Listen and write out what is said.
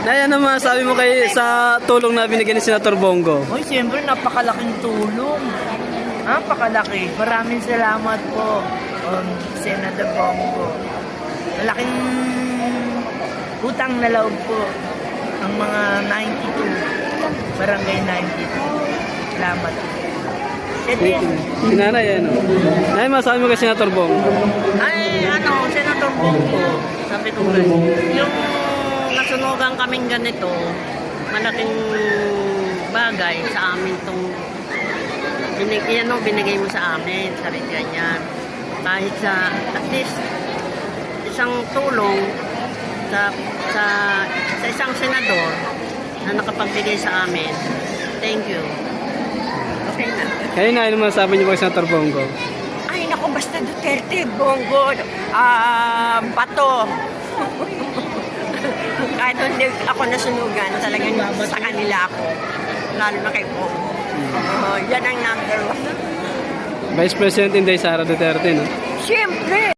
Nay, ano masabi mo kay sa tulong na binigyan ni Senator Bongo? Uy, siyempre napakalaking tulong. Napakalaki. Maraming salamat po, Senator Bongo. Malaking utang na loob po ang mga 92, Barangay 92. Salamat. Si Nanay, ano? Nay, masabi mo kay Senator Bongo? Ay, Senator Bongo, sabi ko ba, yung nasunugan kaming ganito, malaking bagay sa amin itong binigay mo sa amin, sabi ganyan. Kahit sa, at least, isang tulong sa isang senador na nakapagbigay sa amin. Thank you. Okay na. Kayo na, ano masabi niyo kay Senator Bongo? Ay, naku, basta Duterte, Bongo, Bato. Kahit hindi ako nasunugan, talagang sa kanila ako. Lalo na kay Bongo. Yan ang number one. Vice President Inday Sara Duterte, no? Siyempre!